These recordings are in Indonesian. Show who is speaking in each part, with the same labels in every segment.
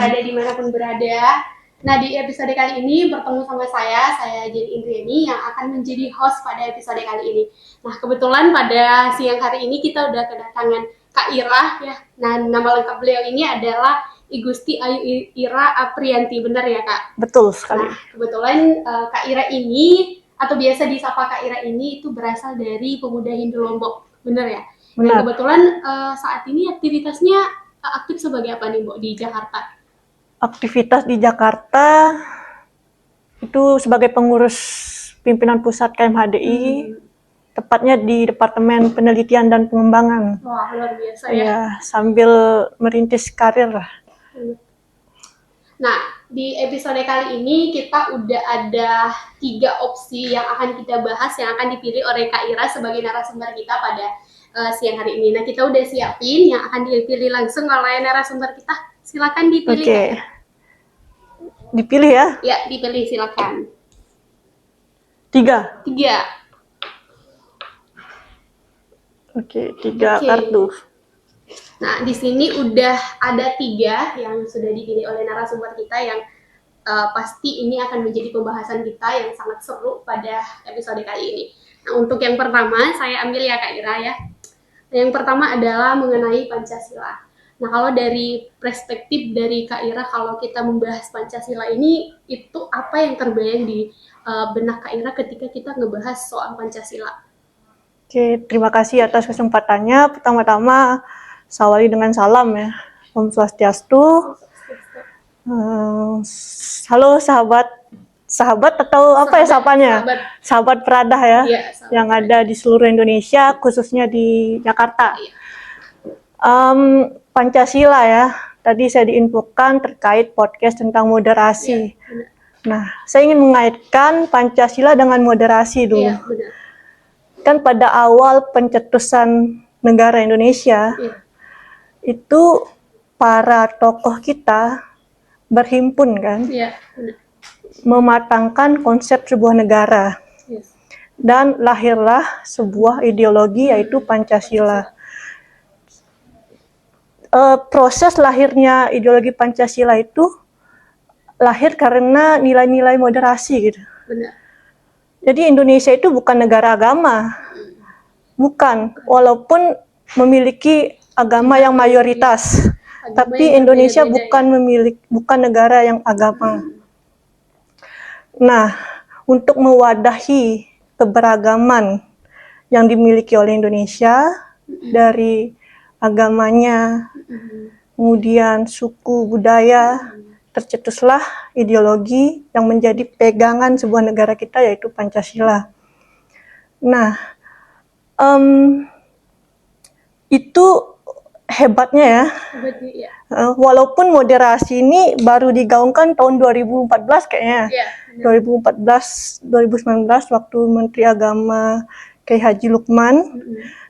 Speaker 1: berada dimanapun berada. Nah, di episode kali ini bertemu sama saya Jenny Indriani yang akan menjadi host pada episode kali ini. Nah, kebetulan pada siang hari ini kita udah kedatangan Kak Ira ya. Nah, nama lengkap beliau ini adalah I Gusti Ayu Ira Aprianti, benar ya Kak?
Speaker 2: Betul sekali.
Speaker 1: Nah, kebetulan Kak Ira ini atau biasa disapa Kak Ira ini itu berasal dari Pemuda Hindu Lombok, benar ya?
Speaker 2: Benar.
Speaker 1: Dan kebetulan saat ini aktivitasnya aktif sebagai apa nih, Mbok, di Jakarta?
Speaker 2: Aktivitas di Jakarta itu sebagai pengurus pimpinan pusat KMHDI, tepatnya di Departemen Penelitian dan Pengembangan.
Speaker 1: Wah, luar biasa ya.
Speaker 2: Ya, sambil merintis karir lah.
Speaker 1: Nah, di episode kali ini kita udah ada 3 opsi yang akan kita bahas, yang akan dipilih oleh Kak Ira sebagai narasumber kita pada siang hari ini. Nah, kita udah siapin yang akan dipilih langsung oleh narasumber kita. Silakan dipilih.
Speaker 2: Oke. Dipilih ya?
Speaker 1: Ya, dipilih silakan.
Speaker 2: 3. Oke, 3 kartu.
Speaker 1: Nah, di sini udah ada 3 yang sudah dipilih oleh narasumber kita yang pasti ini akan menjadi pembahasan kita yang sangat seru pada episode kali ini. Nah, untuk yang pertama saya ambil ya Kak Ira ya. Yang pertama adalah mengenai Pancasila. Nah, kalau dari perspektif dari Kak Ira, kalau kita membahas Pancasila ini, itu apa yang terbayang di benak Kak Ira ketika kita ngebahas soal Pancasila?
Speaker 2: Oke, terima kasih atas kesempatannya. Pertama-tama, saya awali dengan salam ya. Om Swastiastu. Halo sahabat atau apa ya sapanya? Sahabat Peradah ya, yang ada di seluruh Indonesia, khususnya di Jakarta. Pancasila ya, tadi saya diinfokan terkait podcast tentang moderasi. Nah, saya ingin mengaitkan Pancasila dengan moderasi dulu. Kan pada awal pencetusan negara Indonesia, itu para tokoh kita berhimpun kan, mematangkan konsep sebuah negara. Dan lahirlah sebuah ideologi yaitu Pancasila. Proses lahirnya ideologi Pancasila itu lahir karena nilai-nilai moderasi gitu.
Speaker 1: Benar.
Speaker 2: Jadi Indonesia itu bukan negara agama, bukan. Walaupun memiliki agama yang mayoritas, tapi Indonesia bukan negara yang agama. Nah, untuk mewadahi keberagaman yang dimiliki oleh Indonesia dari agamanya, kemudian suku, budaya, tercetuslah ideologi yang menjadi pegangan sebuah negara kita yaitu Pancasila. Nah, itu hebatnya ya. Walaupun moderasi ini baru digaungkan tahun 2014 kayaknya. 2019 waktu Menteri Agama Kiai Haji Lukman.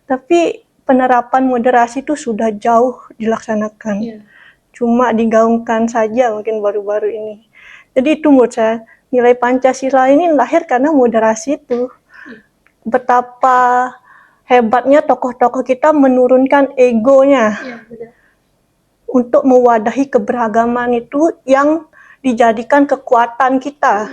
Speaker 2: Tapi penerapan moderasi itu sudah jauh dilaksanakan. Cuma digaungkan saja mungkin baru-baru ini. Jadi itu menurut saya, nilai Pancasila ini lahir karena moderasi itu. Betapa hebatnya tokoh-tokoh kita menurunkan egonya untuk mewadahi keberagaman itu yang dijadikan kekuatan kita.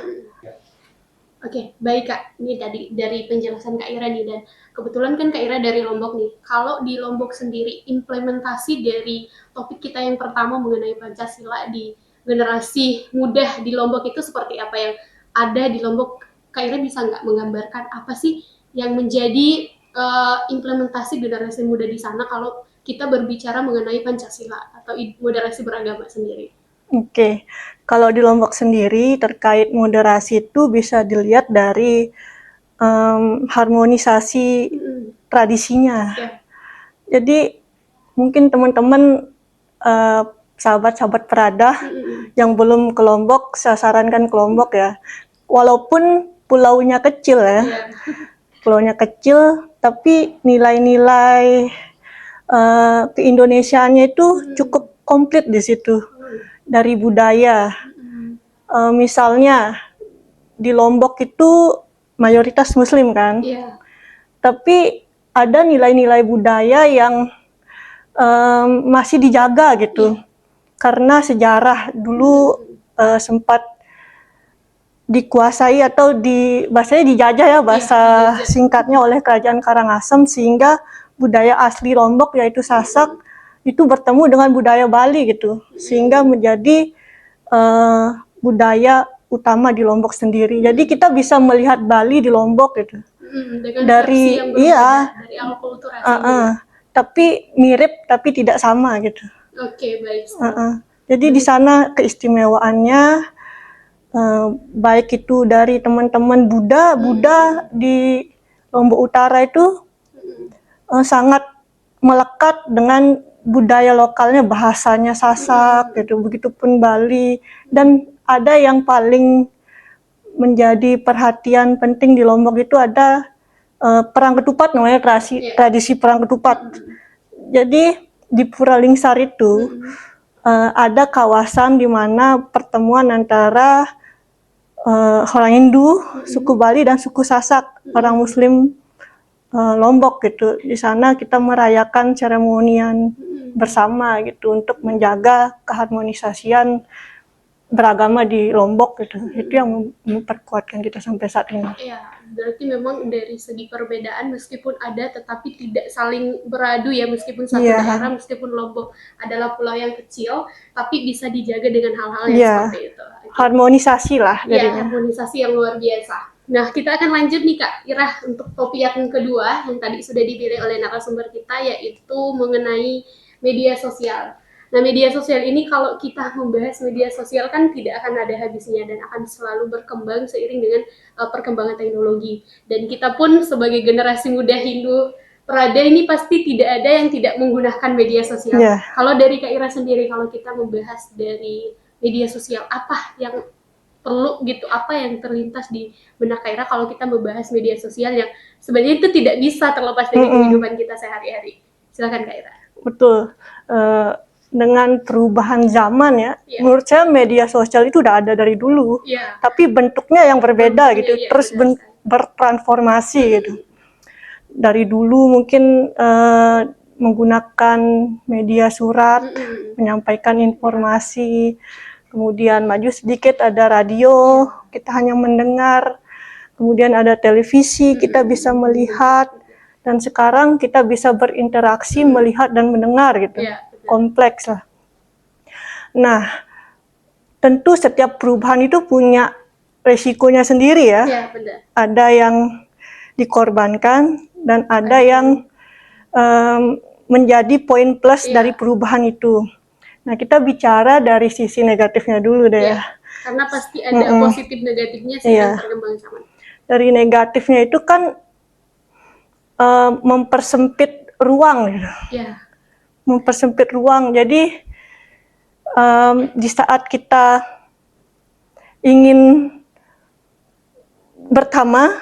Speaker 1: Oke, baik Kak. Ini tadi dari penjelasan Kak Ira nih, dan kebetulan kan Kak Ira dari Lombok nih. Kalau di Lombok sendiri, implementasi dari topik kita yang pertama mengenai Pancasila di generasi muda di Lombok itu seperti apa yang ada di Lombok? Kak Ira bisa nggak menggambarkan apa sih yang menjadi implementasi generasi muda di sana kalau kita berbicara mengenai Pancasila atau moderasi beragama sendiri?
Speaker 2: Oke, kalau di Lombok sendiri terkait moderasi itu bisa dilihat dari harmonisasi tradisinya. Jadi mungkin teman-teman sahabat-sahabat Peradah yang belum ke Lombok, saya sarankan ke Lombok ya. Walaupun pulaunya kecil ya, pulaunya kecil, tapi nilai-nilai keindonesiaannya itu cukup komplit di situ. Dari budaya, misalnya di Lombok itu mayoritas Muslim kan, tapi ada nilai-nilai budaya yang masih dijaga gitu. karena sejarah dulu sempat dikuasai atau bahasanya dijajah ya, bahasa singkatnya, oleh kerajaan Karangasem, sehingga budaya asli Lombok yaitu Sasak itu bertemu dengan budaya Bali gitu, sehingga menjadi budaya utama di Lombok sendiri. Jadi kita bisa melihat Bali di Lombok gitu.
Speaker 1: Dengan
Speaker 2: dari
Speaker 1: versi yang berbeda, dari akulturasinya.
Speaker 2: Tapi mirip tapi tidak sama gitu.
Speaker 1: Oke, baik.
Speaker 2: Jadi di sana keistimewaannya baik itu dari teman-teman Buddha di Lombok Utara itu sangat melekat dengan budaya lokalnya, bahasanya Sasak gitu. Begitupun Bali, dan ada yang paling menjadi perhatian penting di Lombok itu ada perang ketupat, namanya tradisi perang ketupat. Jadi di Pura Lingsar itu ada kawasan di mana pertemuan antara orang Hindu, suku Bali, dan suku Sasak, orang Muslim Lombok gitu. Di sana kita merayakan seremonian bersama gitu untuk menjaga keharmonisasian beragama di Lombok gitu. Itu yang memperkuatkan kita sampai saat ini.
Speaker 1: Iya, berarti memang dari segi perbedaan meskipun ada tetapi tidak saling beradu ya, meskipun satu daerah, meskipun Lombok adalah pulau yang kecil tapi bisa dijaga dengan hal-hal yang seperti itu.
Speaker 2: Harmonisasi lah
Speaker 1: jadinya. Ya, harmonisasi yang luar biasa. Nah, kita akan lanjut nih Kak Irah untuk topik yang kedua yang tadi sudah dipilih oleh narasumber kita, yaitu mengenai media sosial. Nah, media sosial ini, kalau kita membahas media sosial kan tidak akan ada habisnya dan akan selalu berkembang seiring dengan perkembangan teknologi. Dan kita pun sebagai generasi muda Hindu Prada ini pasti tidak ada yang tidak menggunakan media sosial. Kalau dari Kak Ira sendiri, kalau kita membahas dari media sosial, apa yang perlu gitu, apa yang terlintas di benak Kak Ira kalau kita membahas media sosial yang sebenarnya itu tidak bisa terlepas dari kehidupan kita sehari-hari? Silakan Kak Ira.
Speaker 2: Betul. Dengan perubahan zaman ya, menurut saya media sosial itu udah ada dari dulu, tapi bentuknya yang berbeda gitu, terus bertransformasi gitu. Dari dulu mungkin menggunakan media surat, menyampaikan informasi, kemudian maju sedikit ada radio, kita hanya mendengar, kemudian ada televisi, kita bisa melihat, dan sekarang kita bisa berinteraksi, melihat dan mendengar gitu. Kompleks lah. Nah, tentu setiap perubahan itu punya resikonya sendiri ya.
Speaker 1: Benar.
Speaker 2: Ada yang dikorbankan dan ada yang menjadi poin plus dari perubahan itu. Nah, kita bicara dari sisi negatifnya dulu deh ya.
Speaker 1: Karena pasti ada positif negatifnya sih yang berkembang sama. Dari
Speaker 2: negatifnya itu kan mempersempit ruang gitu. Mempersempit ruang. Jadi di saat kita ingin bertama,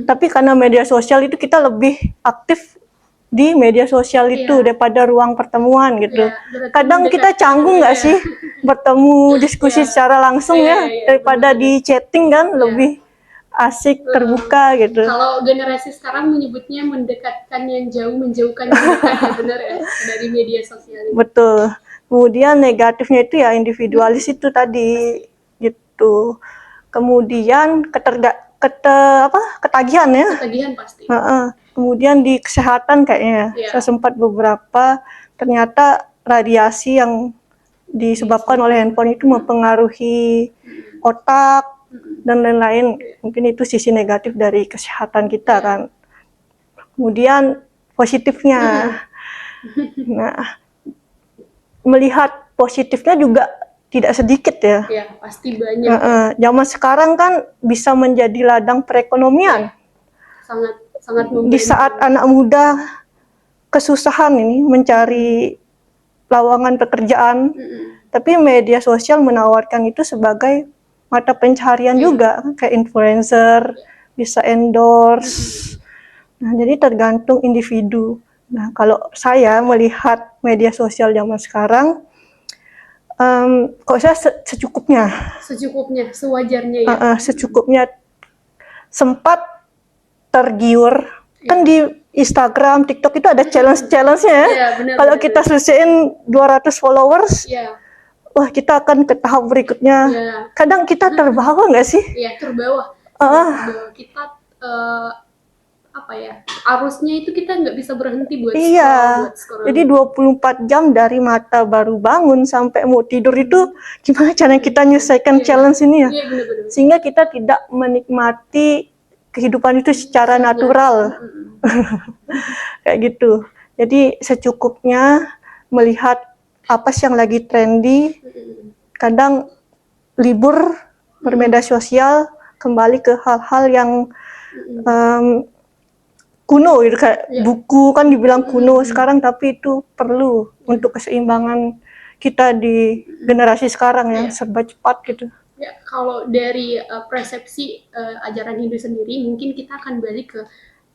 Speaker 2: tapi karena media sosial itu kita lebih aktif di media sosial itu daripada ruang pertemuan gitu. Kadang kita canggung nggak sih bertemu diskusi secara langsung daripada di chatting kan, lebih asik, terbuka gitu.
Speaker 1: Kalau generasi sekarang menyebutnya mendekatkan yang jauh, menjauhkan yang dekat, ya benar ya, dari media sosial ini.
Speaker 2: Betul. Kemudian negatifnya itu ya individualis itu tadi gitu. Kemudian ketagihan ya.
Speaker 1: Ketagihan pasti.
Speaker 2: Kemudian di kesehatan kayaknya saya sempat beberapa, ternyata radiasi yang disebabkan oleh handphone itu mempengaruhi otak dan lain-lain. Mungkin itu sisi negatif dari kesehatan kita kan. Kemudian positifnya, nah melihat positifnya juga tidak sedikit ya.
Speaker 1: Pasti banyak.
Speaker 2: Zaman sekarang kan bisa menjadi ladang perekonomian.
Speaker 1: Sangat
Speaker 2: di saat anak muda kesusahan ini mencari lowongan pekerjaan, tapi media sosial menawarkan itu sebagai mata pencaharian juga, kayak influencer, bisa endorse. Nah, jadi tergantung individu. Nah, kalau saya melihat media sosial zaman sekarang, kok saya secukupnya.
Speaker 1: Secukupnya, sewajarnya ya.
Speaker 2: Secukupnya. Sempat tergiur, kan di Instagram, TikTok itu ada challenge-nya ya. Kalau kita selesaiin 200 followers, wah kita akan ke tahap berikutnya.
Speaker 1: Ya.
Speaker 2: Kadang kita terbawa nggak sih?
Speaker 1: Iya, terbawa. Kita apa ya, arusnya itu kita nggak bisa berhenti buat
Speaker 2: Iya,
Speaker 1: scroll.
Speaker 2: jadi 24 jam dari mata baru bangun sampai mau tidur itu gimana cara kita menyelesaikan challenge ini ya?
Speaker 1: Iya, benar-benar.
Speaker 2: Sehingga kita tidak menikmati kehidupan itu secara natural. Kayak gitu. Jadi secukupnya melihat apa sih yang lagi trendy. Kadang libur bermedia sosial, kembali ke hal-hal yang kuno gitu, kayak buku kan dibilang kuno sekarang, tapi itu perlu untuk keseimbangan kita di generasi sekarang yang serba cepat gitu.
Speaker 1: Ya, kalau dari persepsi ajaran Hindu sendiri, mungkin kita akan balik ke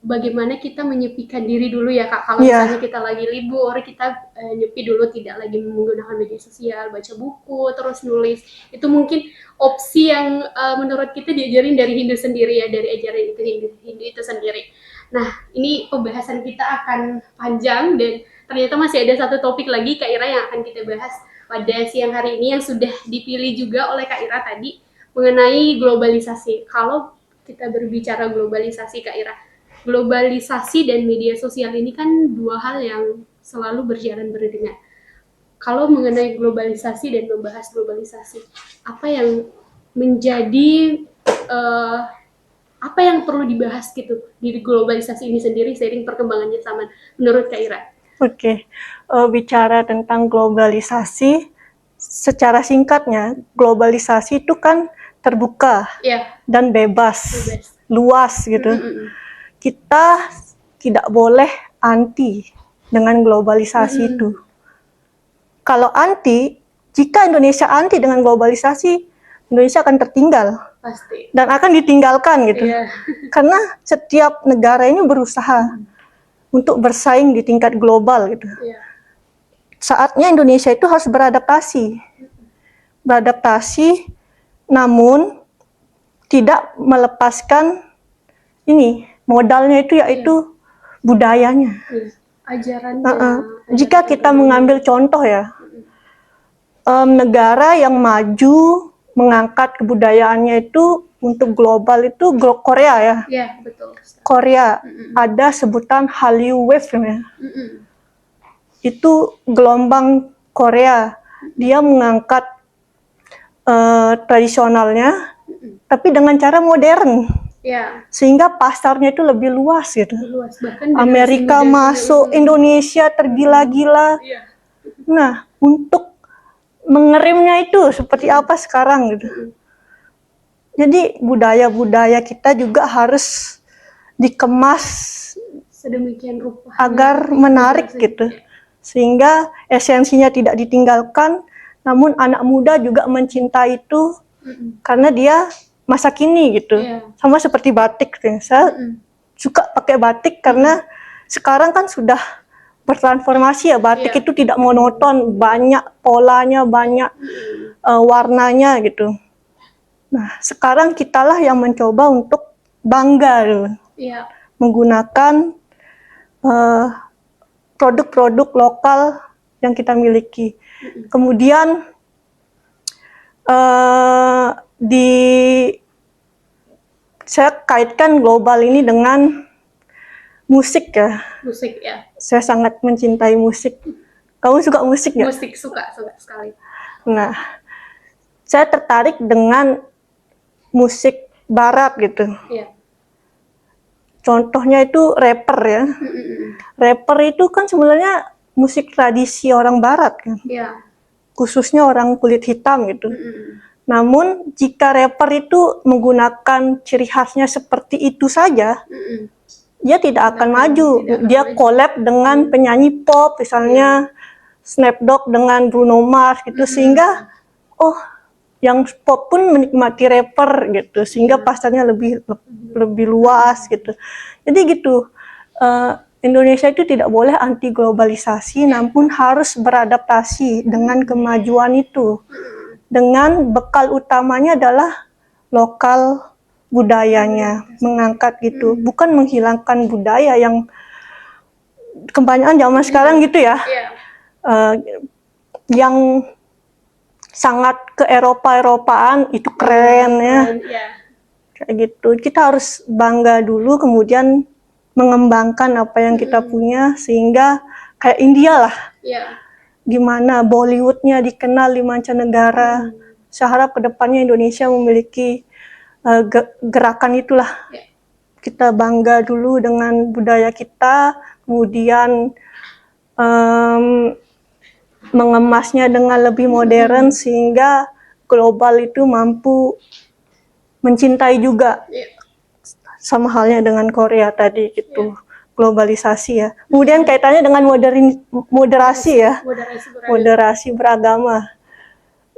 Speaker 1: bagaimana kita menyepikan diri dulu ya Kak. Kalau misalnya kita lagi libur, kita nyepi dulu, tidak lagi menggunakan media sosial, baca buku, terus nulis. Itu mungkin opsi yang menurut kita diajarin dari Hindu sendiri ya, dari ajaran Hindu itu sendiri. Nah, ini pembahasan kita akan panjang dan ternyata masih ada satu topik lagi Kak Ira yang akan kita bahas pada siang hari ini yang sudah dipilih juga oleh Kak Ira tadi mengenai globalisasi. Kalau kita berbicara globalisasi Kak Ira, globalisasi dan media sosial ini kan dua hal yang selalu berjalan beriringan. Kalau mengenai globalisasi dan membahas globalisasi, apa yang menjadi apa yang perlu dibahas gitu di globalisasi ini sendiri seiring perkembangannya zaman menurut Kak Ira?
Speaker 2: Oke, bicara tentang globalisasi, secara singkatnya, globalisasi itu kan terbuka dan bebas, luas gitu. Kita tidak boleh anti dengan globalisasi itu. Kalau anti, jika Indonesia anti dengan globalisasi, Indonesia akan tertinggal.
Speaker 1: Pasti.
Speaker 2: Dan akan ditinggalkan gitu. Karena setiap negara ini berusaha untuk bersaing di tingkat global gitu. Saatnya Indonesia itu harus beradaptasi. Beradaptasi, namun tidak melepaskan ini, modalnya itu yaitu budayanya.
Speaker 1: Ajarannya.
Speaker 2: Jika kita mengambil contoh ya, negara yang maju mengangkat kebudayaannya itu untuk global itu Korea ya.
Speaker 1: Iya, betul.
Speaker 2: Korea ada sebutan Hallyu Wave ya. Itu gelombang Korea. Dia mengangkat tradisionalnya, tapi dengan cara modern. Sehingga pasarnya itu lebih luas gitu.
Speaker 1: Bahkan
Speaker 2: Amerika masuk, Indonesia tergila-gila. Nah, untuk mengerimnya itu seperti apa sekarang gitu. Jadi budaya-budaya kita juga harus dikemas
Speaker 1: sedemikian rupa
Speaker 2: agar menarik gitu. Sehingga esensinya tidak ditinggalkan, namun anak muda juga mencintai itu karena dia masa kini gitu. Sama seperti batik gitu. Saya suka pakai batik karena sekarang kan sudah bertransformasi ya, batik itu tidak monoton, banyak polanya, banyak warnanya gitu. Nah, sekarang kitalah yang mencoba untuk bangga gitu. Menggunakan produk-produk lokal yang kita miliki. Kemudian saya kaitkan global ini dengan musik ya.
Speaker 1: Musik ya.
Speaker 2: Saya sangat mencintai musik. Kamu suka musik nggak?
Speaker 1: Musik suka sekali.
Speaker 2: Nah, saya tertarik dengan musik barat gitu. Contohnya itu rapper ya. Rapper itu kan sebenarnya musik tradisi orang barat kan. Khususnya orang kulit hitam gitu. Namun jika rapper itu menggunakan ciri khasnya seperti itu saja, dia tidak akan maju. Dia collab dengan penyanyi pop, misalnya Snoop Dogg dengan Bruno Mars gitu, sehingga yang pop pun menikmati rapper gitu, sehingga pasarnya lebih luas gitu. Jadi gitu, Indonesia itu tidak boleh anti globalisasi, namun harus beradaptasi dengan kemajuan itu. Dengan bekal utamanya adalah lokal budayanya, mengangkat gitu, bukan menghilangkan budaya yang kebanyakan zaman sekarang gitu ya. Yang sangat ke Eropa-Eropaan, itu keren ya.
Speaker 1: Ya.
Speaker 2: Kayak gitu. Kita harus bangga dulu, kemudian mengembangkan apa yang kita punya, sehingga kayak India lah.
Speaker 1: Ya.
Speaker 2: Gimana Bollywoodnya dikenal di mancanegara. Saya harap kedepannya Indonesia memiliki gerakan itulah.
Speaker 1: Ya.
Speaker 2: Kita bangga dulu dengan budaya kita, kemudian mengemasnya dengan lebih modern sehingga global itu mampu mencintai juga.
Speaker 1: Ya.
Speaker 2: Sama halnya dengan Korea tadi gitu. Globalisasi ya. Kemudian kaitannya dengan moderasi ya. Moderasi beragama.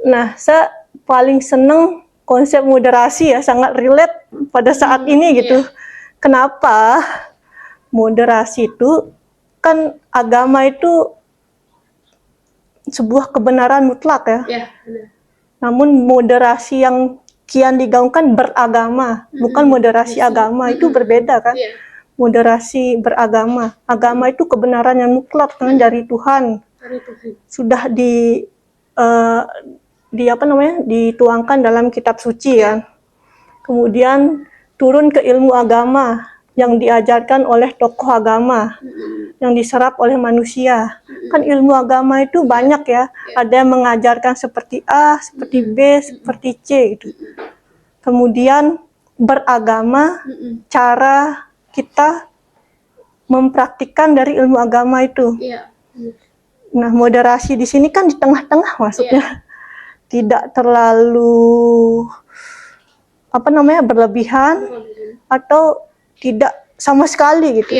Speaker 2: Nah, saya paling seneng konsep moderasi ya, sangat relate pada saat ini gitu. Kenapa? Moderasi itu kan agama itu sebuah kebenaran mutlak ya.
Speaker 1: Ya, benar.
Speaker 2: Namun moderasi yang kian digaungkan beragama, bukan moderasi agama, itu berbeda kan. Moderasi beragama. Agama itu kebenaran yang mutlak kan dari Tuhan. Sudah dituangkan dalam kitab suci ya. Kemudian turun ke ilmu agama yang diajarkan oleh tokoh agama yang diserap oleh manusia. Kan ilmu agama itu banyak ya. Ada yang mengajarkan seperti A, seperti B, seperti C gitu. Kemudian beragama, cara kita mempraktikkan dari ilmu agama itu. Nah, moderasi di sini kan di tengah-tengah maksudnya. Tidak terlalu berlebihan atau tidak sama sekali gitu.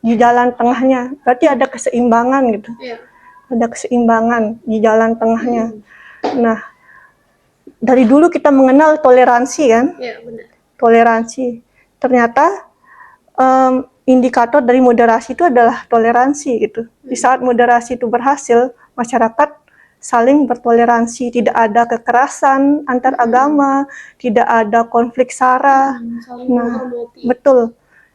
Speaker 2: Di jalan tengahnya. Berarti ada keseimbangan gitu. Ada keseimbangan di jalan tengahnya. Nah, dari dulu kita mengenal toleransi kan?
Speaker 1: Benar.
Speaker 2: Toleransi. Ternyata indikator dari moderasi itu adalah toleransi gitu. Di saat moderasi itu berhasil, masyarakat saling bertoleransi, tidak ada kekerasan antar agama, tidak ada konflik sara. Nah, betul.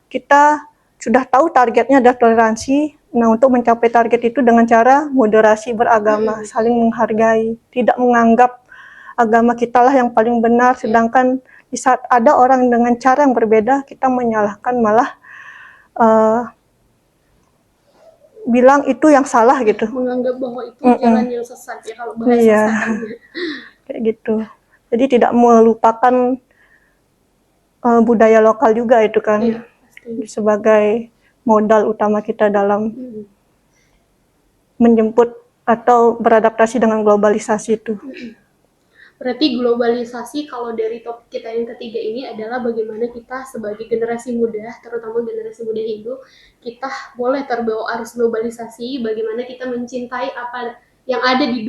Speaker 2: Kita sudah tahu targetnya adalah toleransi. Nah, untuk mencapai target itu dengan cara moderasi beragama, saling menghargai, tidak menganggap agama kita lah yang paling benar, sedangkan di saat ada orang dengan cara yang berbeda, kita menyalahkan, malah bilang itu yang salah gitu.
Speaker 1: Menganggap bahwa itu jalan yang sesat ya kalau bahasa sekarangnya.
Speaker 2: Kayak gitu. Jadi tidak melupakan budaya lokal juga itu kan. Sebagai modal utama kita dalam menjemput atau beradaptasi dengan globalisasi itu.
Speaker 1: Berarti globalisasi kalau dari topik kita yang ketiga ini adalah bagaimana kita sebagai generasi muda, terutama generasi muda Hindu, kita boleh terbawa arus globalisasi, bagaimana kita mencintai apa yang ada di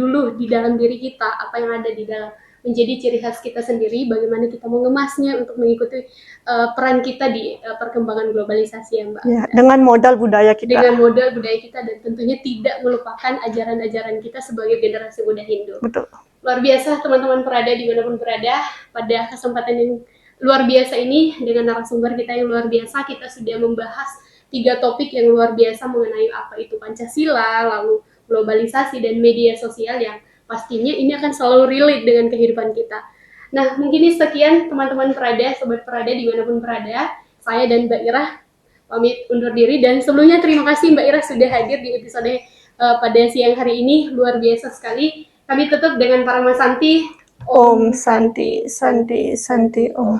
Speaker 1: dalam diri kita, apa yang ada di dalam menjadi ciri khas kita sendiri, bagaimana kita mengemasnya untuk mengikuti peran kita di perkembangan globalisasi ya Mbak.
Speaker 2: Ya, dengan modal budaya kita.
Speaker 1: Dengan modal budaya kita dan tentunya tidak melupakan ajaran-ajaran kita sebagai generasi muda Hindu.
Speaker 2: Betul.
Speaker 1: Luar biasa teman-teman perada dimanapun berada, pada kesempatan yang luar biasa ini dengan narasumber kita yang luar biasa, kita sudah membahas 3 topik yang luar biasa mengenai apa itu Pancasila, lalu globalisasi dan media sosial yang pastinya ini akan selalu relate dengan kehidupan kita. Nah, mungkin sekian teman-teman perada, sobat perada dimanapun berada, saya dan Mbak Ira pamit undur diri, dan sebelumnya terima kasih Mbak Ira sudah hadir di episode pada siang hari ini, luar biasa sekali. Kami tutup dengan Paramasanti.
Speaker 2: Om Santi, Santi, Santi, Om.